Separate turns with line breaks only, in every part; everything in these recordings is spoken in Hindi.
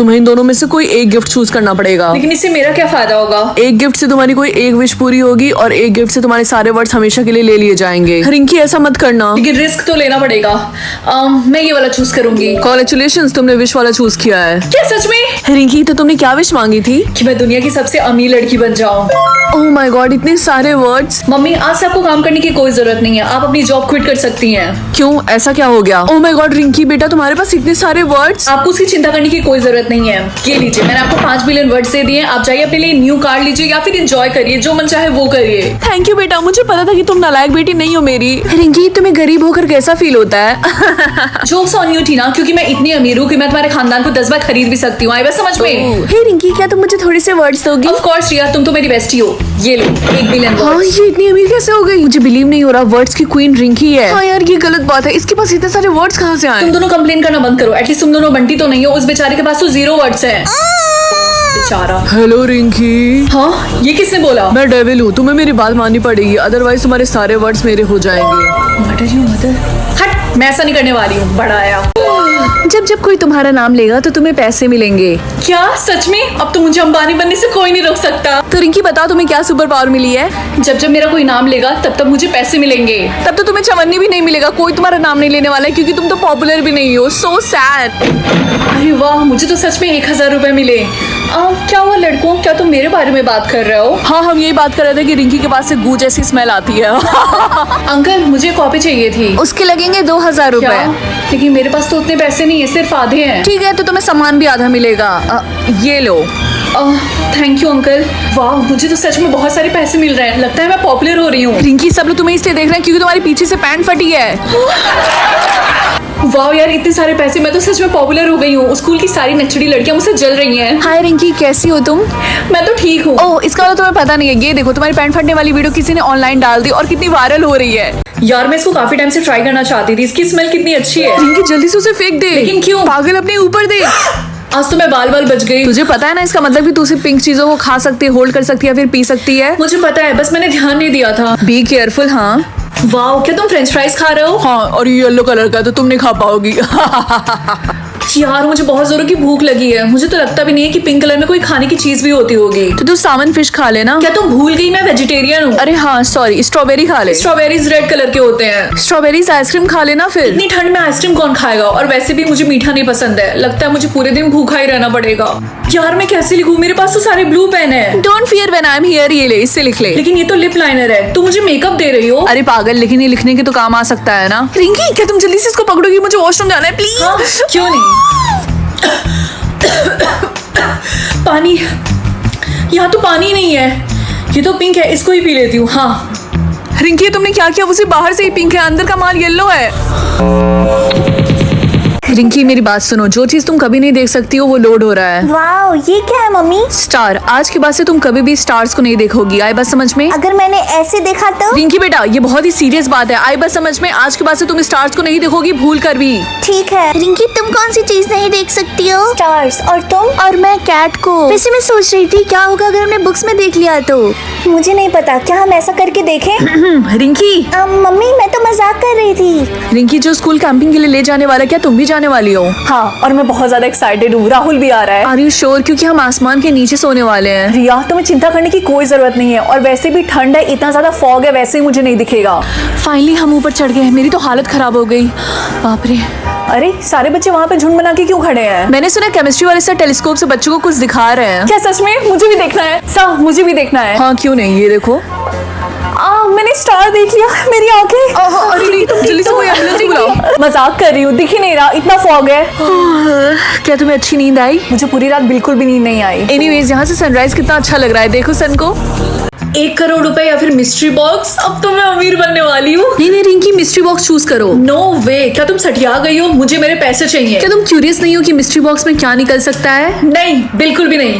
तुम्हें इन दोनों में से कोई एक गिफ्ट चूज करना पड़ेगा।
लेकिन इससे मेरा क्या फायदा होगा?
एक गिफ्ट से तुम्हारी कोई एक विश पूरी होगी और एक गिफ्ट से तुम्हारे सारे वर्ड्स हमेशा के लिए ले लिए जाएंगे। रिंकी ऐसा मत करना।
लेकिन रिस्क तो लेना पड़ेगा। मैं ये वाला चूज करूंगी।
कॉन्ग्रेचुलेशंस, तुमने विश वाला चूज किया है।
क्या सच में?
रिंकी तो तुमने क्या विश मांगी थी?
कि मैं दुनिया की सबसे अमीर लड़की बन जाऊं।
ओह माय गॉड, इतने सारे वर्ड्स।
मम्मी आज से आपको काम करने की कोई जरूरत नहीं है, आप अपनी जॉब क्विट कर सकती हैं।
क्यों, ऐसा क्या हो गया? ओह माय गॉड रिंकी बेटा, तुम्हारे पास इतने सारे वर्ड्स।
आपको उसकी चिंता करने की कोई जरूरत नहीं है। ये लीजिए, मैंने आपको 5 बिलियन वर्ड्स दे दिए। आप जाइए अपने लिए न्यू कार्ड लीजिए या फिर एंजॉय करिए, जो मन चाहे वो करिए।
थैंक यू बेटा, मुझे पता था कि तुम नालायक बेटी नहीं हो मेरी। रिंकी तुम्हें गरीब होकर कैसा फील होता है?
जोक्स ऑन यू टीना, क्योंकि मैं इतनी अमीर हूँ कि मैं तुम्हारे खानदान को 10 बार खरीद भी सकती हूँ। आई बस समझ में?
हे रिंकी, क्या तुम मुझे थोड़े से वर्ड्स दोगी?
ऑफ कोर्स रिया, तुम तो मेरी बेस्टी हो। ये लो 1 बिलियन
हाँ,
वर्ड्स।
ये इतनी अमीर कैसे हो गई? मुझे बिलीव नहीं हो रहा, वर्ड्स की क्वीन रिंकी है। हाँ यार, ये गलत बात है, इसके पास इतने सारे वर्ड्स कहाँ से आए?
तुम दोनों कंप्लेन करना बंद करो। एटलीस्ट तुम दोनों बंटी तो नहीं हो। उस बेचारे के पास तो 0 वर्ड्स है बेचारा।
हेलो रिंकी।
हाँ, ये किसने बोला?
मैं डेविल हूँ, तुम्हें मेरी बात माननी पड़ेगी, अदरवाइज तुम्हारे सारे वर्ड्स मेरे हो जाएंगे।
Mother you mother. हट, मैं ऐसा नहीं करने वाली हूँ। बड़ा आया।
जब जब कोई तुम्हारा नाम लेगा तो तुम्हें पैसे मिलेंगे।
क्या सच में? अब तो मुझे अंबानी बनने से कोई नहीं रोक सकता।
तो रिंकी बताओ, तुम्हें क्या सुपर पावर मिली है?
जब जब मेरा कोई नाम लेगा तब तब मुझे पैसे मिलेंगे।
तब तो तुम्हें चवन्नी भी नहीं मिलेगा, कोई तुम्हारा नाम नहीं लेने वाला है, क्योंकि तुम तो पॉपुलर भी नहीं हो। So sad.
अरे वाह, मुझे तो सच में 1000 रुपए मिले। क्या हुआ लड़कों, क्या तुम मेरे बारे में बात कर रहे हो?
हाँ, हम यही बात कर रहे थे कि रिंकी के पास से गू जैसी स्मेल आती है।
अंकल, मुझे कॉपी चाहिए थी।
उसके लगेंगे 2000
क्या?
रुपए।
लेकिन मेरे पास तो उतने पैसे नहीं है, सिर्फ आधे हैं।
ठीक है, तो तुम्हें सामान भी आधा मिलेगा। ये लो।
Thank you uncle. वाह, मुझे तो सच में बहुत सारे पैसे मिल रहे हैं। लगता है मैं पॉपुलर हो रही हूँ।
रिंकी, सब लोग तुम्हें इसलिए देख रहे हैं क्योंकि तुम्हारे पीछे से पैंट फटी है।
वाह यार, इतने सारे पैसे, मैं तो सच में पॉपुलर हो गई हूँ। स्कूल की सारी नचड़ी लड़कियां मुझसे जल रही हैं।
हाय रिंकी, कैसी हो तुम?
मैं तो ठीक हूँ।
ओह, इसका तो तुम्हें पता नहीं है। ये देखो, तुम्हारी पैंट फटने वाली वीडियो किसी ने ऑनलाइन डाल दी और कितनी वायरल हो रही है।
यार, मैं इसको काफी टाइम से ट्राई करना चाहती थी। इसकी स्मेल कितनी अच्छी है।
रिंकी, जल्दी से उसे फेंक दे।
लेकिन क्यों?
पागल, अपने ऊपर दे।
आज तो मैं बाल बाल बच गई।
तुझे पता है ना, इसका मतलब कि तू सिर्फ पिंक चीजों को खा सकती है, होल्ड कर सकती है, फिर पी सकती है।
मुझे पता है, बस मैंने ध्यान नहीं दिया था।
Be careful. हाँ
वाह, क्या तुम फ्रेंच फ्राइज खा रहे हो?
हाँ, और ये येलो कलर का तो तुम नहीं खा पाओगी।
यार, मुझे बहुत जोरों की भूख लगी है। मुझे तो लगता भी नहीं है कि पिंक कलर में कोई खाने की चीज भी होती होगी।
तो तू सावन फिश खा लेना।
क्या तुम भूल गई मैं वेजिटेरियन हूँ?
अरे हाँ सॉरी, स्ट्रॉबेरी खा ले।
स्ट्रॉबेरीज रेड कलर के होते हैं।
स्ट्रॉबेरीज आइसक्रीम खा लेना फिर।
इतनी ठंड में आइसक्रीम कौन खाएगा? और वैसे भी मुझे मीठा नहीं पसंद है। लगता है मुझे पूरे दिन भूखा ही रहना पड़ेगा। यार, मैं कैसे लिखूं? मेरे पास तो सारे ब्लू पेन है।
Don't fear when I am here, ये ले, इससे लिख ले।
लेकिन ये तो लिप लाइनर है। तुम मुझे मेकअप दे रही हो?
अरे पागल, लेकिन ये लिखने के तो काम आ सकता है ना। रिंकी, क्या तुम जल्दी से इसको पकड़ोगी? मुझे वॉशरूम जाना है प्लीज।
हाँ, क्यों नहीं। पानी, यहाँ तो पानी नहीं है। ये तो पिंक है, इसको ही पी लेती हूँ। हाँ
रिंकी, तुमने क्या किया? उसे बाहर से ही पिंक है, अंदर का माल येलो है। रिंकी, मेरी बात सुनो, जो चीज तुम कभी नहीं देख सकती हो वो लोड हो रहा है।
वाओ, ये क्या है मम्मी?
स्टार। आज के बाद से तुम कभी भी स्टार्स को नहीं देखोगी, आई बात समझ में?
अगर मैंने ऐसे देखा तो?
रिंकी बेटा, ये बहुत ही सीरियस बात है, आई बात समझ में? आज के बाद से तुम स्टार्स को नहीं देखोगी, भूल कर भी।
ठीक है। रिंकी, तुम कौन सी चीज नहीं देख सकती हो? स्टार्स। और तुम?
और मैं कैट को।
वैसे मैं सोच रही थी क्या होगा अगर हमने बुक्स में देख लिया तो। मुझे नहीं पता, क्या हम ऐसा करके देखें?
रिंकी।
मम्मी, मैं तो मजाक कर रही थी।
रिंकी, जो स्कूल कैंपिंग के लिए ले जाने वाला, क्या तुम भी जाने वाली हो?
हाँ, और मैं बहुत ज्यादा एक्साइटेड हूँ। राहुल भी आ रहा है।
Are you sure? क्योंकि हम आसमान के नीचे सोने वाले हैं।
रिया, तुम्हें चिंता करने की कोई जरूरत नहीं है। और वैसे भी ठंड है, इतना ज्यादा फॉग है, वैसे ही मुझे नहीं दिखेगा।
फाइनली हम ऊपर चढ़ गए। मेरी तो हालत खराब हो गई, बाप रे।
अरे, सारे बच्चे वहाँ पे झुंड बना के क्यों खड़े हैं?
मैंने सुना केमिस्ट्री वाले सर टेलीस्कोप से बच्चों को कुछ दिखा रहे हैं।
क्या सच में? मुझे भी देखना है। मुझे भी देखना है।
हाँ, क्यों नहीं, ये देखो।
मैंने स्टार देख लिया, मेरी आंखें।
अरे तुम जल्दी से कोई एम्बुलेंस बुलाओ।
मजाक कर रही हूँ, दिख ही नहीं रहा, इतना फॉग है।
क्या तुम्हें अच्छी नींद आई?
मुझे पूरी रात बिल्कुल भी नींद नहीं आई।
एनीवेज, यहाँ से सनराइज कितना अच्छा लग रहा है, देखो सन को।
1 करोड़ रुपए या फिर मिस्ट्री बॉक्स। अब तो मैं अमीर बनने वाली हूँ।
नहीं रिंकी, मिस्ट्री बॉक्स चूज करो।
नो वे, क्या तुम सठिया गई हो? मुझे मेरे पैसे चाहिए।
क्या तुम क्यूरियस नहीं हो कि मिस्ट्री बॉक्स में क्या निकल सकता है?
नहीं, बिल्कुल भी नहीं।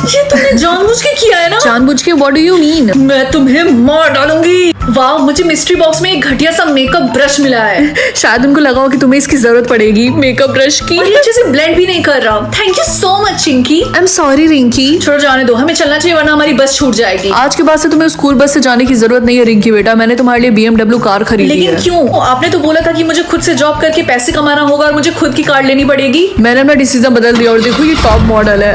ये तुमने जानबूझ के किया है ना?
जानबूझ के? What do you mean?
मैं तुम्हें मार डालूंगी। वाह, मुझे मिस्ट्री बॉक्स में एक घटिया सा मेकअप ब्रश मिला है।
शायद उनको लगा हो कि तुम्हें इसकी जरूरत पड़ेगी मेकअप ब्रश की।
और ये अच्छे से ब्लेंड भी नहीं कर रहा। Thank you so much Chinki.
I am sorry Rinki.
छोड़ो, जाने दो, हमें चलना चाहिए वरना हमारी बस छूट जाएगी।
आज के बाद से तुम्हें स्कूल बस से जाने की जरूरत नहीं है रिंकी बेटा, मैंने तुम्हारे लिए BMW कार खरीदी
लेकिन
है।
क्यों? आपने तो बोला था कि मुझे खुद से जॉब करके पैसे कमाना होगा और मुझे खुद की कार लेनी पड़ेगी।
मैंने अपना डिसीजन बदल दिया और देखो ये टॉप मॉडल है।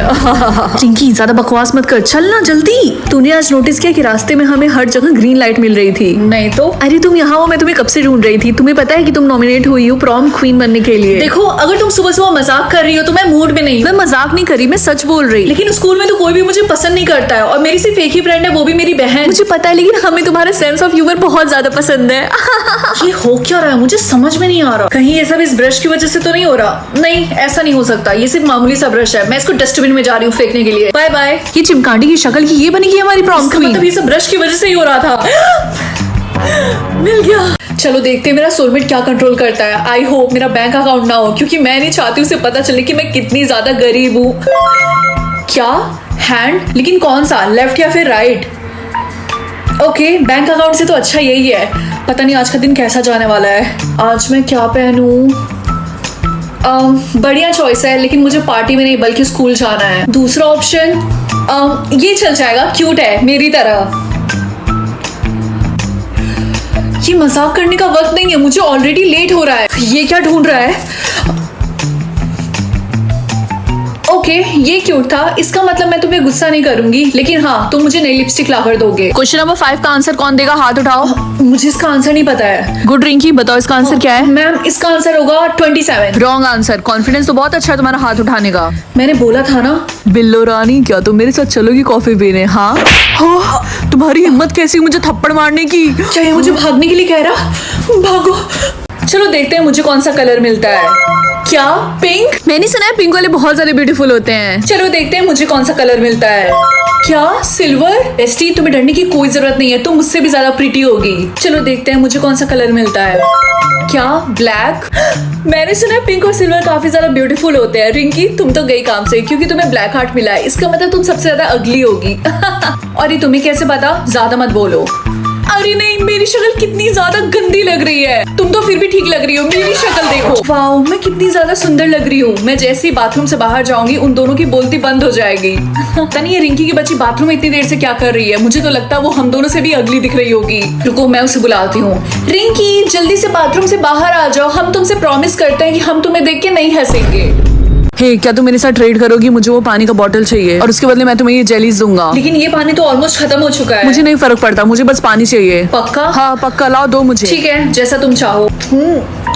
रिंकी ज्यादा बकवास मत कर, चलना जल्दी। तूने आज नोटिस किया कि रास्ते में हमें हर जगह ग्रीन लाइट मिल रही थी?
नहीं तो
अरे तुम यहाँ हो, मैं तुम्हें कब से ढूंढ रही थी। तुम्हें पता है कि तुम नॉमिनेट हुई हो प्रॉम क्वीन बनने के लिए।
देखो, अगर तुम सुबह सुबह मजाक कर रही हो तो मैं मूड में नहीं
मैं
हूँ।
मजाक नहीं करी, मैं सच बोल रही।
लेकिन स्कूल में तो कोई भी मुझे पसंद नहीं करता है और मेरी सिर्फ एक ही फ्रेंड है, वो भी मेरी बहन।
मुझे पता है, लेकिन हमें तुम्हारा सेंस ऑफ ह्यूमर बहुत ज्यादा पसंद है।
ये हो क्या रहा है? मुझे समझ में नहीं आ रहा। कहीं ये सब इस ब्रश की वजह से तो नहीं हो रहा? नहीं, ऐसा नहीं हो सकता। ये सिर्फ मामूली सा ब्रश है। मैं इसको डस्टबिन में जा रही हूँ फेंकने के लिए। Bye bye.
ये चिमकांडी की शक्ल की ये बनेगी हमारी प्रॉम
इसका
क्वीन।
मतलब ये सब ब्रश की वजह से ही हो रहा था। मिल गया। चलो देखते हैं मेरा सोलमेट क्या कंट्रोल करता है। आई होप मेरा बैंक अकाउंट ना हो, क्योंकि मैं नहीं चाहती उसे पता चले कि मैं कितनी ज्यादा गरीब हूँ। क्या हैंड? लेकिन कौन सा, लेफ्ट या फिर राइट? ओके, बैंक अकाउंट से तो अच्छा यही है। पता नहीं आज का दिन कैसा जाने वाला है। आज मैं क्या पहनूं? बढ़िया चॉइस है, लेकिन मुझे पार्टी में नहीं बल्कि स्कूल जाना है। दूसरा ऑप्शन ये चल जाएगा, क्यूट है मेरी तरह। ये मजाक करने का वक्त नहीं है, मुझे ऑलरेडी लेट हो रहा है। ये क्या ढूंढ रहा है? ओके, ये क्यूट था। इसका मतलब मैं तुम्हें गुस्सा नहीं करूंगी, लेकिन हाँ, तुम मुझे नई लिपस्टिक लाकर दोगे।
क्वेश्चन नंबर 5 का आंसर कौन देगा? हाथ उठाओ।
मुझे इसका आंसर नहीं पता है।
गुड रिंकी, बताओ इसका आंसर क्या है?
मैम, इसका आंसर होगा 27।
Wrong answer. कॉन्फिडेंस तो बहुत अच्छा है तुम्हारा हाथ उठाने का।
मैंने बोला था ना।
बिल्लो रानी, क्या तुम मेरे साथ चलोगी कॉफी पीने? हाँ हो, तुम्हारी हिम्मत कैसी मुझे थप्पड़ मारने की?
क्या ये मुझे भागने के लिए कह रहा? भागो। चलो देखते हैं मुझे कौन सा कलर मिलता है। क्या पिंक?
मैंने सुना है पिंक वाले बहुत ज्यादा ब्यूटीफुल होते हैं।
चलो देखते हैं मुझे कौन सा कलर मिलता है। क्या सिल्वर? बेस्टी, तुम्हें डरने की कोई जरूरत नहीं है, तुम मुझसे भी ज्यादा प्रीटी होगी। चलो देखते हैं मुझे कौन सा कलर मिलता है। क्या ब्लैक? मैंने सुना है पिंक और सिल्वर काफी ज्यादा ब्यूटीफुल होते हैं। रिंकी, तुम तो गई काम से, क्योंकि तुम्हें ब्लैक हार्ट मिला है। इसका मतलब तुम सबसे ज्यादा अगली होगी। और ये तुम्हें कैसे पता? ज्यादा मत बोलो। अरे नहीं, मेरी शक्ल कितनी ज्यादा गंदी लग रही है। तुम तो फिर भी ठीक लग रही हो। मेरी शक्ल देखो। वाओ, मैं कितनी ज्यादा सुंदर लग रही हूँ। मैं जैसे ही बाथरूम से बाहर जाऊंगी उन दोनों की बोलती बंद हो जाएगी। पता नहीं ये रिंकी की बच्ची बाथरूम में इतनी देर से क्या कर रही है। मुझे तो लगता है वो हम दोनों से भी अगली दिख रही होगी। रुको, मैं उसे बुलाती हूँ। रिंकी, जल्दी से बाथरूम से बाहर आ जाओ। हम तुमसे प्रॉमिस करते हैं कि हम तुम्हें देख के नहीं हंसेंगे।
हे, क्या तुम मेरे साथ ट्रेड करोगी? मुझे वो पानी का बॉटल चाहिए और उसके बदले मैं तुम्हें ये जेलीज दूंगा।
लेकिन ये पानी तो ऑलमोस्ट खत्म हो चुका है।
मुझे नहीं फर्क पड़ता, मुझे बस पानी चाहिए।
पक्का?
हाँ पक्का, लाओ दो मुझे।
ठीक है, जैसा तुम चाहो।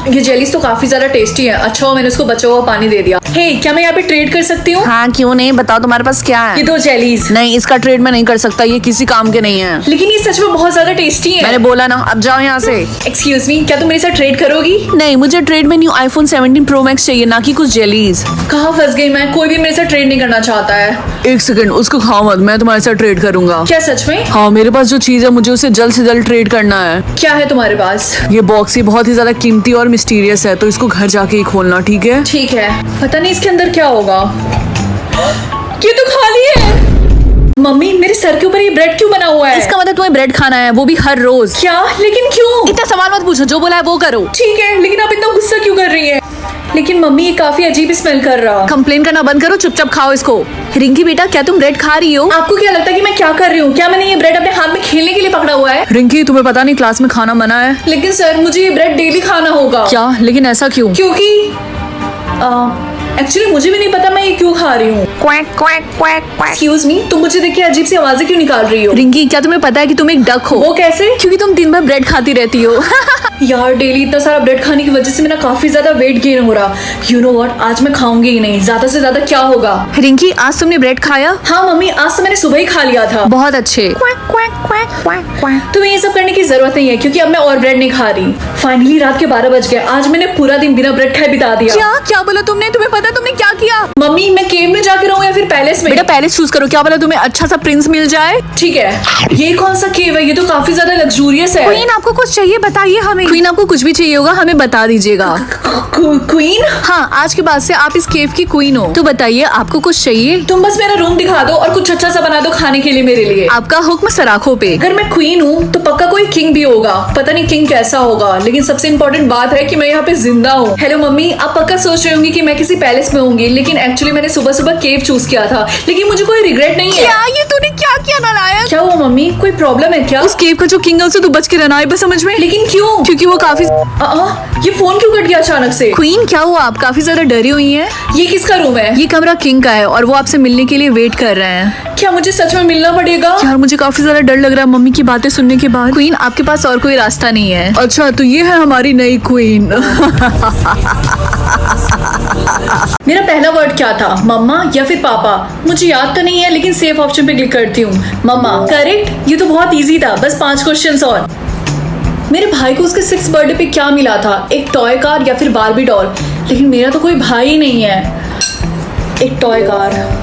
ये जेलीज तो काफी ज्यादा टेस्टी है। अच्छा हो मैंने उसको बचा हुआ पानी दे दिया। हे, क्या मैं यहाँ पे ट्रेड कर सकती हूँ?
हाँ क्यों नहीं, बताओ तुम्हारे पास क्या
ये
है?
दो जेलीज।
नहीं, इसका ट्रेड मैं नहीं कर सकता, ये किसी काम के नहीं है।
लेकिन ये सच में बहुत ज्यादा टेस्टी है।
मैंने बोला ना, अब जाओ यहाँ से।
एक्सक्यूज मी, क्या तुम मेरे साथ ट्रेड करोगी?
नहीं, मुझे ट्रेड में न्यू iPhone 17 Pro Max चाहिए, ना कि कुछ जेलीज।
कहाँ फंस गई मैं? कोई भी मेरे साथ ट्रेड नहीं करना चाहता है।
एक सेकंड, उसको खाओ मत, मैं तुम्हारे साथ ट्रेड करूंगा।
क्या सच में?
हाँ, मेरे पास जो चीज है मुझे उसे जल्द से जल्द ट्रेड करना है।
क्या है तुम्हारे पास?
ये बॉक्स ही बहुत ही ज्यादा कीमती और मिस्टीरियस है, तो इसको घर जाके ही खोलना, ठीक है?
ठीक है, पता नहीं इसके अंदर क्या होगा। ये तो खाली है। मम्मी, मेरे सर के ऊपर ये ब्रेड क्यों बना हुआ है?
इसका मतलब तुम्हें ब्रेड खाना है, वो भी हर रोज।
क्या? लेकिन क्यों?
इतना सवाल मत पूछो, जो बोला है वो करो।
ठीक है, लेकिन आप इतना गुस्सा क्यों कर रही है? लेकिन मम्मी, ये काफी अजीब स्मेल कर रहा।
कंप्लेन करना बंद करो, चुपचाप खाओ इसको। रिंकी बेटा, क्या तुम ब्रेड खा रही हो?
आपको क्या लगता है कि मैं क्या कर रही हूँ? क्या मैंने ये ब्रेड अपने हाथ में खेलने के लिए पकड़ा हुआ है?
रिंकी, तुम्हें पता नहीं क्लास में खाना मना है?
लेकिन सर, मुझे ये ब्रेड डेली खाना होगा।
क्या? लेकिन ऐसा क्यों?
क्योंकि एक्चुअली मुझे भी नहीं पता मैं ये क्यों खा रही हूँ।
Quack quack quack quack.
Excuse me, तुम मुझे देख के अजीब सी आवाजें क्यों निकाल रही हो?
रिंकी, क्या तुम्हें पता है कि तुम एक डक हो?
वो कैसे?
क्योंकि तुम दिन भर ब्रेड खाती रहती हो।
यार, डेली इतना सारा ब्रेड खाने की वजह से मेरा काफी ज्यादा वेट गेन हो रहा। यू नो व्हाट, आज मैं खाऊंगी ही नहीं। ज्यादा से ज्यादा क्या होगा?
रिंकी, आज तुमने ब्रेड खाया?
हाँ मम्मी, आज तो मैंने सुबह ही खा लिया था।
बहुत अच्छे।
तुम्हें ये सब करने की जरूरत नहीं है, क्योंकि अब मैं और ब्रेड नहीं खा रही। फाइनली रात के 12 बज गए। आज मैंने पूरा दिन बिना ब्रेड खाए बिता दिया।
क्या क्या बोला तुमने? तुम्हें पता तुमने क्या किया?
मम्मी, मैं केव में जाके रहूं या फिर फिर पैलेस में?
बेटा पैलेस चूज करो, क्या पता तुम्हें अच्छा सा प्रिंस मिल जाए।
ठीक है। ये कौन सा केव है? ये तो काफी ज्यादा लग्जूरियस है।
क्वीन आपको कुछ चाहिए बताइए हमें। क्वीन आपको कुछ भी चाहिए होगा हमें बता दीजिएगा।
क्वीन?
हाँ, आज के बाद से आप इस केव की क्वीन हो। तो बताइए आपको कुछ चाहिए?
तुम बस मेरा रूम दिखा दो और कुछ अच्छा सा बना दो खाने के लिए मेरे लिए।
आपका हुक्म सराखों पे।
अगर मैं क्वीन हूँ तो पक्का कोई किंग भी होगा। पता नहीं किंग कैसा होगा, लेकिन सबसे इम्पोर्टेंट बात है कि मैं यहाँ पे जिंदा हूँ। हेलो मम्मी, आप पक्का सोच रहे होंगे कि मैं किसी पैलेस में होंगी, लेकिन एक्चुअली मैंने सुबह सुबह केव चूज किया था। लेकिन मुझे कोई रिग्रेट नहीं है।
क्या ये तूने क्या किया नालायक?
क्या हुआ मम्मी? कोई प्रॉब्लम है क्या?
उस केव का जो किंग है उसे तू बच के रहना है बस, समझ में?
लेकिन क्यों?
क्योंकि वो काफी
ये फोन क्यों कट गया अचानक से?
क्वीन क्या हुआ? आप काफी ज्यादा डरी हुई हैं।
ये किसका रूम है?
ये कमरा किंग का है और वो आपसे मिलने के लिए वेट कर रहे हैं।
क्या मुझे सच में मिलना पड़ेगा?
यार मुझे काफी ज्यादा डर लग रहा है मम्मी की बातें सुनने के बाद। क्वीन आपके पास और कोई रास्ता नहीं है। अच्छा तो ये है हमारी नई क्वीन।
मेरा पहला वर्ड क्या था? मम्मा या फिर पापा? मुझे याद तो नहीं है, लेकिन सेफ ऑप्शन पे क्लिक करती हूँ। मम्मा। करेक्ट। ये तो बहुत इजी था, बस 5 क्वेश्चंस और। मेरे भाई को उसके 6th बर्थडे पे क्या मिला था? एक टॉय कार या फिर बारबी डॉल? लेकिन मेरा तो कोई भाई ही नहीं है। एक टॉय कार।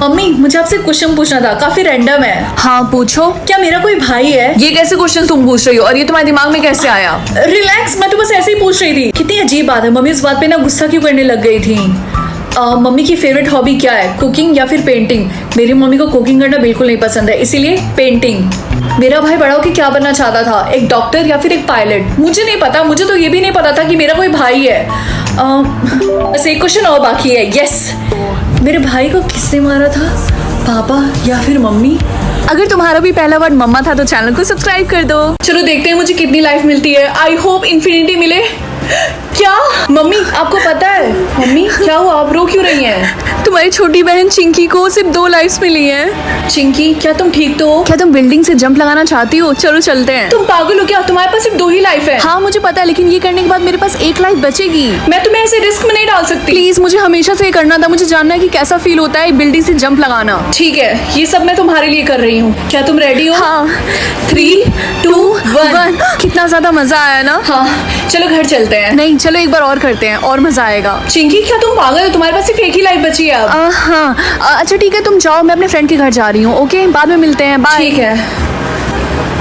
मम्मी मुझे आपसे क्वेश्चन पूछना था, काफी रैंडम है।
हाँ पूछो।
क्या मेरा कोई भाई है?
ये कैसे क्वेश्चन तुम पूछ रही हो और ये तुम्हारे दिमाग में कैसे आया?
रिलैक्स, मैं तो बस ऐसे ही पूछ रही थी। कितनी अजीब बात है, मम्मी उस बात पे ना गुस्सा क्यों करने लग गई थी। मम्मी की फेवरेट हॉबी क्या है? कुकिंग या फिर पेंटिंग? मेरी मम्मी को कुकिंग करना बिल्कुल नहीं पसंद है, इसीलिए पेंटिंग। मेरा भाई बड़ा होकर क्या बनना चाहता था? एक डॉक्टर या फिर एक पायलट? मुझे नहीं पता, मुझे तो ये भी नहीं पता था कि मेरा कोई भाई है। बस एक क्वेश्चन और बाकी है। यस, मेरे भाई को किसने मारा था? पापा या फिर मम्मी?
अगर तुम्हारा भी पहला वर्ड मम्मा था तो चैनल को सब्सक्राइब कर दो।
चलो देखते हैं मुझे कितनी लाइफ मिलती है। आई होप इन्फिनिटी मिले। क्या मम्मी आपको पता है? मम्मी क्या हुआ, आप रो क्यों रही हैं?
तुम्हारी छोटी बहन चिंकी को सिर्फ 2 लाइफ्स मिली हैं।
चिंकी क्या तुम ठीक तो हो?
क्या तुम बिल्डिंग से जंप लगाना चाहती हो? चलो चलते हैं।
तुम पागल हो क्या? तुम्हारे पास सिर्फ 2 ही लाइफ है।
हाँ मुझे पता है, लेकिन ये करने के बाद मेरे पास 1 लाइफ बचेगी।
मैं तुम्हें ऐसे रिस्क में नहीं डाल सकती।
प्लीज, मुझे हमेशा से ये करना था। मुझे जानना है कि कैसा फील होता है बिल्डिंग से जंप लगाना।
ठीक है, ये सब मैं तुम्हारे लिए कर रही हूँ। क्या तुम रेडी हो?
हाँ
3, 2, 1।
कितना ज्यादा मजा आया ना।
हाँ चलो घर चलते हैं।
नहीं चलो एक बार और करते हैं और मजा आएगा।
चिंकी क्या तुम पागल हो? तुम्हारे पास सिर्फ 1 ही लाइफ बची है अब।
हाँ अच्छा ठीक है, तुम जाओ, मैं अपने फ्रेंड के घर जा रही हूँ। ओके बाद में मिलते हैं, बाय।
ठीक है।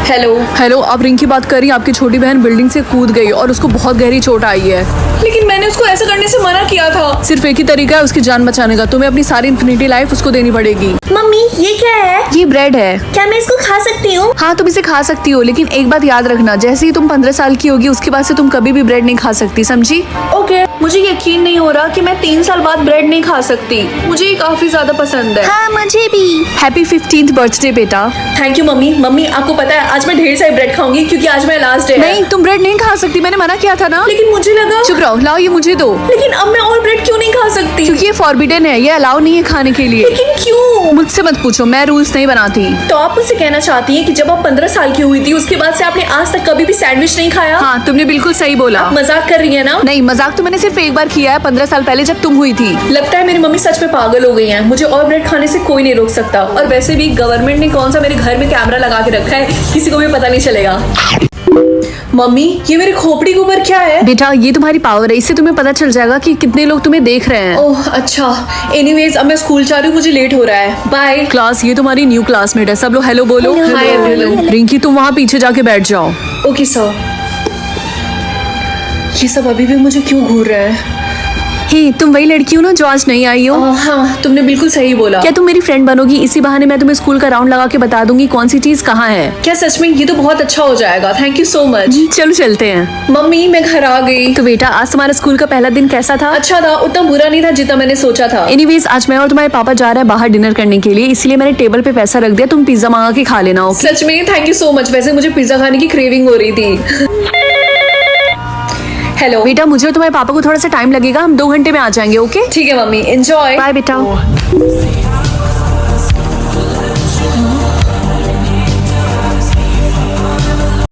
हेलो।
हेलो, आप रिंकी बात कर रही हैं? आपकी छोटी बहन बिल्डिंग से कूद गई और उसको बहुत गहरी चोट आई है।
लेकिन मैंने उसको ऐसा करने से मना किया था।
सिर्फ एक ही तरीका है उसकी जान बचाने का। तुम्हें अपनी सारी इन्फिनिटी लाइफ उसको देनी पड़ेगी।
मम्मी ये क्या है?
ये ब्रेड है।
क्या मैं इसको खा सकती हूँ?
हाँ तुम इसे खा सकती हो, लेकिन एक बात याद रखना, जैसे ही तुम 15 साल की होगी उसके बाद से तुम कभी भी ब्रेड नहीं खा सकती, समझी?
ओके। मुझे यकीन नहीं हो रहा कि मैं 3 साल बाद ब्रेड नहीं खा सकती। मुझे ये काफी ज्यादा पसंद है।
हाँ मुझे भी।
हैप्पी 15th बर्थडे बेटा।
Thank you mummy. मम्मी आपको पता है आज मैं ढेर सारी ब्रेड खाऊंगी क्योंकि आज मेरा लास्ट डे है।
नहीं तुम ब्रेड नहीं खा सकती, मैंने मना किया था ना।
लेकिन मुझे लगा।
चुप रहो, लाओ ये मुझे दो।
लेकिन अब मैं और ब्रेड क्यों नहीं खा सकती?
क्योंकि ये फॉरबिडन है, ये अलाउ नहीं है खाने के लिए।
लेकिन क्यों?
मुझसे मत पूछो, मैं रूल्स नहीं बनाती।
तो आप मुझसे कहना चाहती हैं कि जब आप 15 साल की हुई थी उसके बाद से आपने आज तक कभी भी सैंडविच नहीं खाया?
हाँ तुमने बिल्कुल सही बोला।
मजाक कर रही है ना?
नहीं मजाक तो मैंने सिर्फ एक बार किया है, 15 साल पहले जब तुम हुई थी।
लगता है मेरी मम्मी सच में पागल हो गई हैं। मुझे और ब्रेड खाने से कोई नहीं रोक सकता। और वैसे भी गवर्नमेंट ने कौन सा मेरे घर में कैमरा लगा के रखा है, किसी को भी पता नहीं चलेगा। मम्मी ये मेरे खोपड़ी के ऊपर क्या है?
बेटा ये तुम्हारी पावर है, इससे तुम्हें पता चल जाएगा कि कितने लोग तुम्हें देख रहे हैं।
ओह अच्छा। एनीवेज अब मैं स्कूल जा रही हूँ, मुझे लेट हो रहा है। बाय।
क्लास, ये तुम्हारी न्यू क्लासमेट है। सब लोग हेलो बोलो।
Hello.
Hi, everyone.
रिंकी तुम वहाँ पीछे जाके बैठ जाओ।
Okay sir. ये सब अभी भी मुझे क्यों घूर रहा है?
हे तुम वही लड़की हो ना जो आज नहीं आई हो?
हाँ तुमने बिल्कुल सही बोला।
क्या तुम मेरी फ्रेंड बनोगी? इसी बहाने मैं तुम्हें स्कूल का राउंड लगा के बता दूंगी कौन सी चीज कहाँ है।
क्या सच में? ये तो बहुत अच्छा हो जाएगा। Thank you so much.
चलो चलते हैं।
मम्मी मैं घर आ गई।
तो बेटा आज तुम्हारा स्कूल का पहला दिन कैसा था?
अच्छा था, उतना बुरा नहीं था जितना मैंने सोचा था।
एनीवेज आज मैं और तुम्हारे पापा जा रहे हैं बाहर डिनर करने के लिए, इसलिए मैंने टेबल पे पैसा रख दिया, तुम पिज्जा मंगा के खा लेना। ओके?
सच में थैंक यू सो मच। वैसे मुझे पिज्जा खाने की क्रेविंग हो रही थी। हेलो
बेटा मुझे और तुम्हारे पापा को थोड़ा सा टाइम लगेगा, हम 2 घंटे में आ जाएंगे। ओके
ठीक है मम्मी, एंजॉय।
बाय बेटा।